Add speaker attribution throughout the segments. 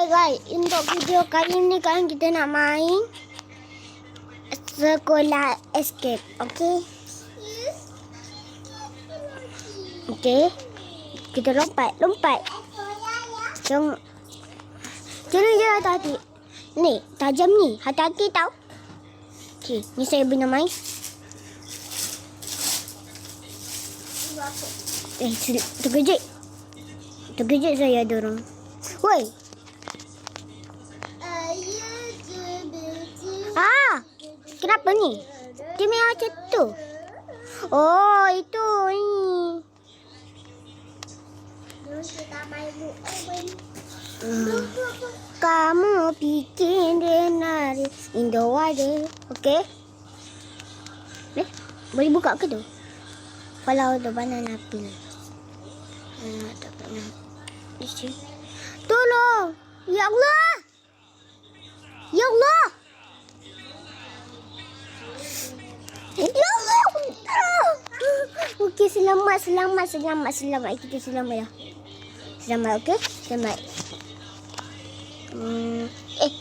Speaker 1: Hey guys, untuk video kali ni kan kita nak main sekolah escape, okey? Okey. Kita lompat. Jangan je hati-hati. Ni, tajam ni. Hati-hati tau. Okey, ni saya punya main. Terkejut saya dorang. Woi. Kenapa ni? Dia main macam tu. Oh, itu ni. Kamu bikin dia nari Indo ada. Okey. Boleh buka ke tu? Kalau tu banana peel. Tak pernah. Tolong. Ya Allah. Ya Allah. Ya Allah. Okey, selamat. Kita selamat ya. Selamat, okey? Selamat.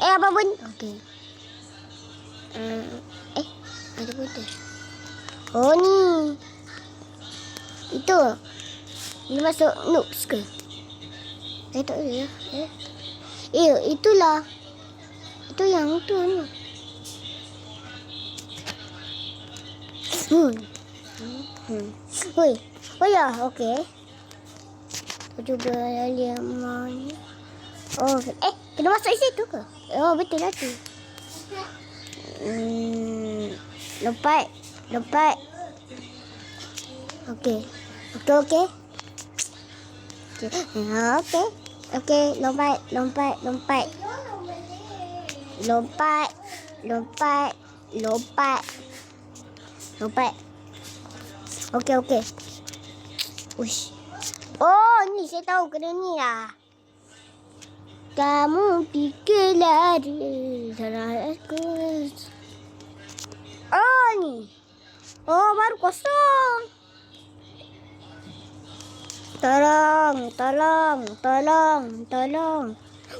Speaker 1: Apa pun? Okey. Ada putih. Oh, ni. Itu. Ini masuk noobs ke? Saya tak tahu ya. Itulah. Itu yang tu ni. Oi. Oh ya, okey. Cuba lihat mana. Oh, kena masuk situ ke? Oh, betul lah tu. Lompat. Okey. Okey, lompat. Okey. Uish. Oh, ni saya tahu kena ni lah. Kamu pikir lari salah aku. Oh, ni. Oh, baru kosong. Tolong.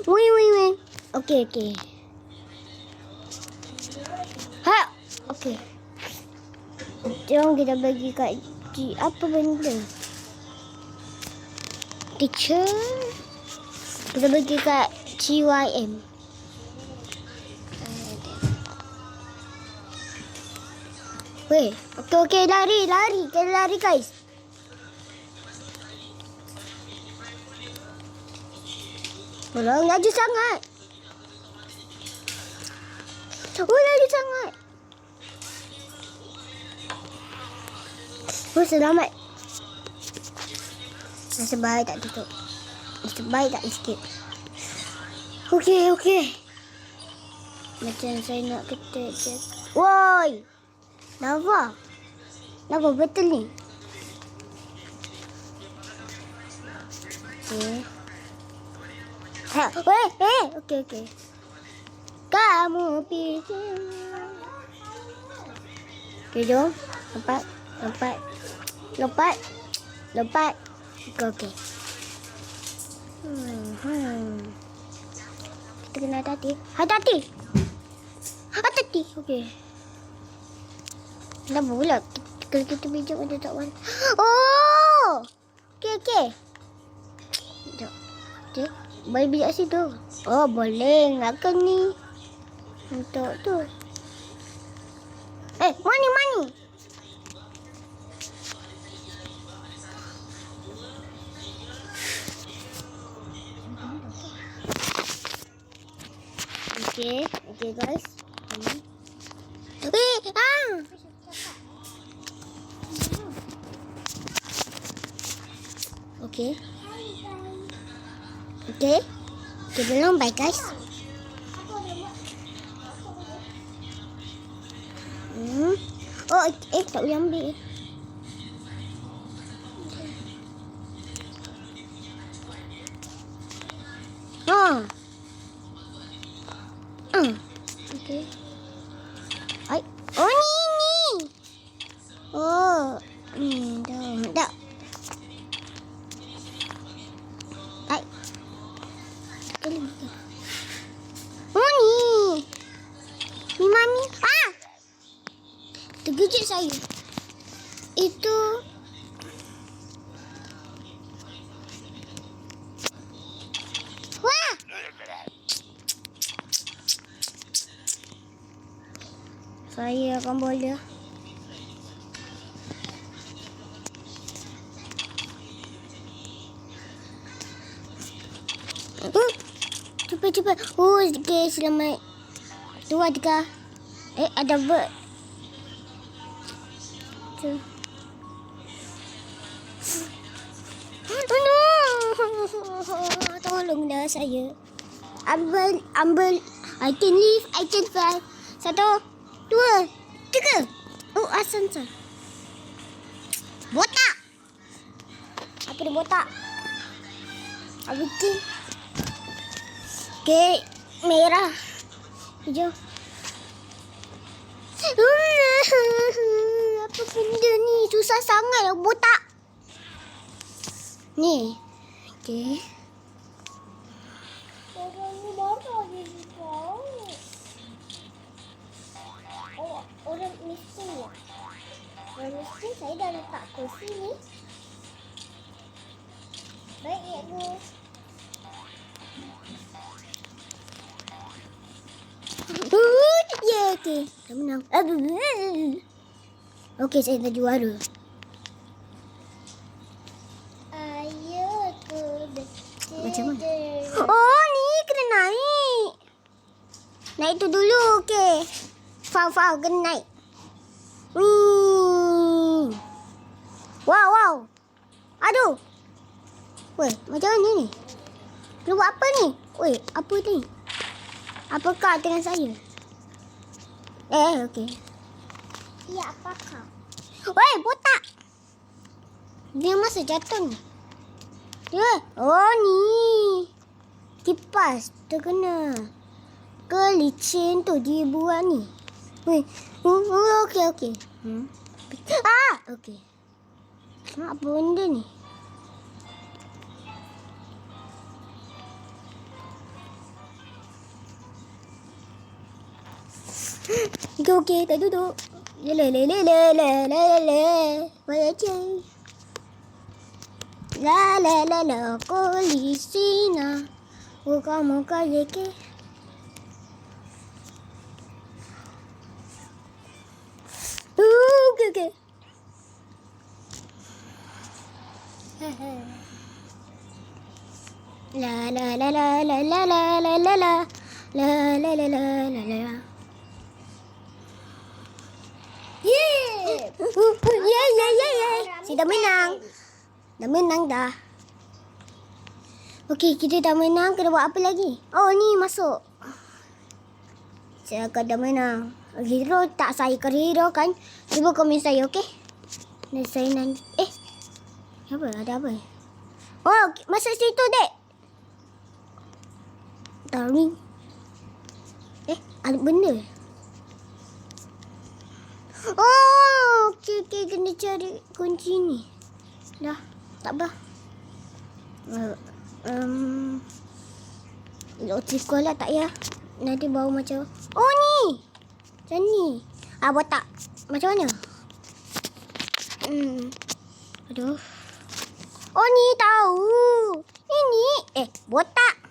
Speaker 1: Wih. Okey. Ha, okey. Jom kita bagi kat apa benda? Teacher. Kita bagi kat CYM. Weh, okey, lari. Kita lari, guys. Tolong, laju sangat. Laju sangat. Selamat. Nasib baik tak tutup. Nasib baik tak escape. Okey. Macam saya nak ketik je. Woi. Lava betul ni. Okey. Kamu pikir. Okey, jom. Lompat. Okey. Kita kena hati-hati. Okey. Kenapa pula kalau kita bijak macam tak warna? Oh! Okey. Sekejap. Boleh bijak situ? Oh, boleh. Nakkan ni. Untuk tu. Money. Okay guys. Okay, belum bye guys. Tak boleh ambil. Okay. Oh, ni. Oh, dah. Sekali. saya. Itu wah. Saya akan bola. Cepat. Oh, okay, selamat. Tu ada. Ada bird. Tu. Oh no. Tolonglah saya. Ambil. I can leave. I can fly. 1, 2, 3. Oh, asam sah. Botak. Apa dia botak? Apa tu? Okay, merah. Hijau. Apa benda ni? Susah sangat botak. Ni. Okay.
Speaker 2: Orang ni marah dia juga. Oh, orang miskin ya? Orang miskin saya dah letak kursi ni. Baik, cikgu.
Speaker 1: Ya, okey. Dah menang. Okey, saya dah juara.
Speaker 2: Ayo tu.
Speaker 1: Macam mana? Oh, ni kena naik. Naik tu dulu, okey. Fau, kena naik. Wow. Aduh. Weh, macam mana ni? Dia buat apa ni? Weh, apa ni? Apakah dengan saya? Okey.
Speaker 2: Ya, apakah?
Speaker 1: Weh, botak. Dia masa jatuh ni. Oh ni. Kipas terkena. Ke licin tu dia buat ni. Weh. Okey. Okey. Apa benda ni? Okey, tak duduk. Le. Baca. La, kolisina. Muka yeke. Okay. La. Yeah. Si dah menang. Dah menang dah. Okey, kita dah menang. Kena buat apa lagi? Oh, ni masuk. Saya akan dah menang. Hero tak saya ke hero kan? Cuba komen saya, okey? Dan saya nanti. Apa? Ada apa? Oh, masuk situ, dek. Tahu. Ada benda. Oh, okey. Kena cari kunci ni. Dah, tak apa. Optical lah, tak ya. Nanti bau macam. Oh, ni. Macam ni. Botak. Macam mana? Aduh. Oh, ni tahu. Ini. Botak.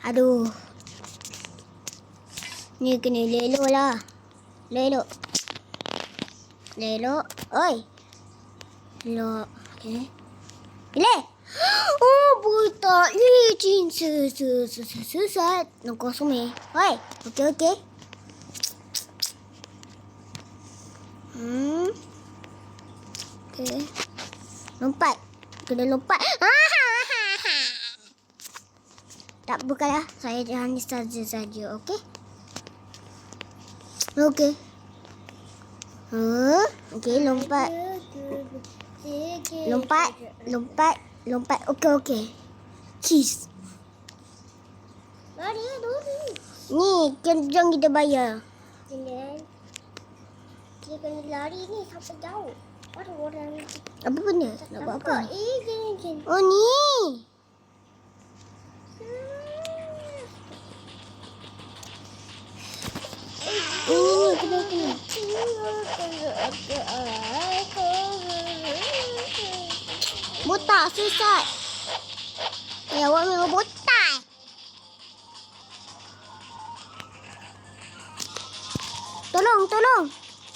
Speaker 1: Aduh. Ni kena lelok lah. Lelok. Oi. Lelok. Okay. Pilih. Oh, botak licin. Sesat. Nak kosong ni. Oi. Okey. Okey. Lompat. Kena lompat. Tak bukanlah. Saya hanya saja. Okey. Okey. Okey, lompat. Okey. Cheese.
Speaker 2: Lari.
Speaker 1: Ni, jom kita bayar.
Speaker 2: Dia kena lari ni sampai jauh. Ada orang.
Speaker 1: Apa benda? Nak buat apa?
Speaker 2: Gini.
Speaker 1: Oh, ni. Ini kena. Botak susah. Ya, awak memang botak. Tolong.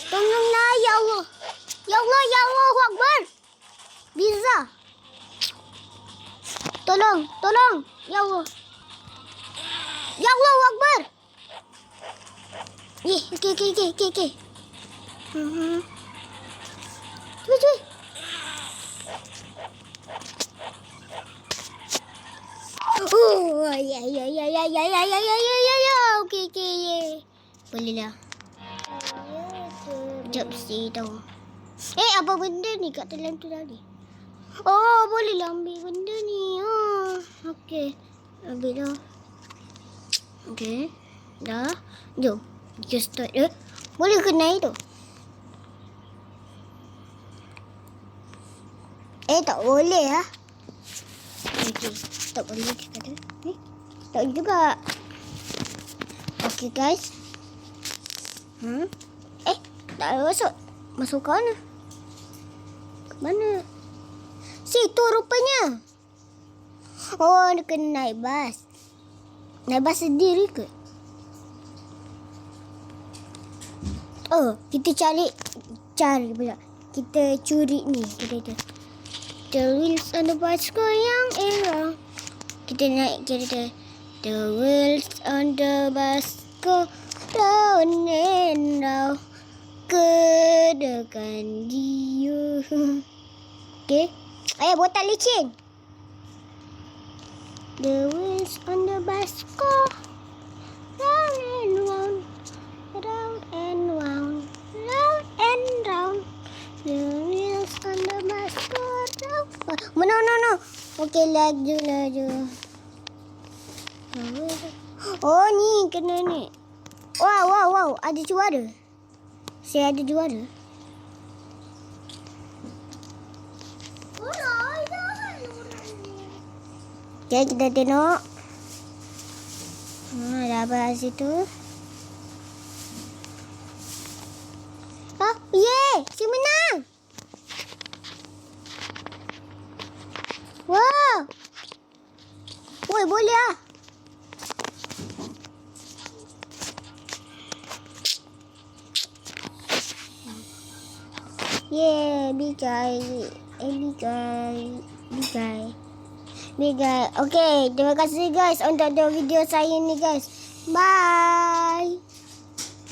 Speaker 1: Tolonglah, ya Allah. Ya Allah, ya Allah, Akbar. Biza. Tolong. Ya Allah. Ya Allah, Akbar. Okey. Cuy. Oh, ya. Okey. Boleh lah. Sekejap mesti tahu. Apa benda ni kat dalam tu tadi? Oh, boleh lah ambil benda ni. Okey. Ambil dah. Okey. Dah. Jom. Kita start. Boleh ke naik tu? Tak boleh lah. Okey. Tak boleh dia kata. Tak boleh juga. Okey guys. Tak ada masuk. Masuk ke mana? Ke mana? Situ rupanya. Oh, dia kena naik bas. Naik bas sendiri ke? Oh, kita cari pula. Kita curi ni. Kita the wheels on the bicycle yang era. Kita naik kereta. The wheels on the bicycle round and round. Kedekan dia. Okay. Botak licin. The wheels on the bicycle round and round. Round and round. Round and round. The wheels on the bicycle round. No. Okay, laju. Oh, ni kena ni. Wow. Ada juara. Saya ada juara. Okay, kita tengok. Ada apa kat situ? Si menang. Wow. Woi, boleh lah. Big guy. Okay, terima kasih guys untuk video saya ni guys. Bye.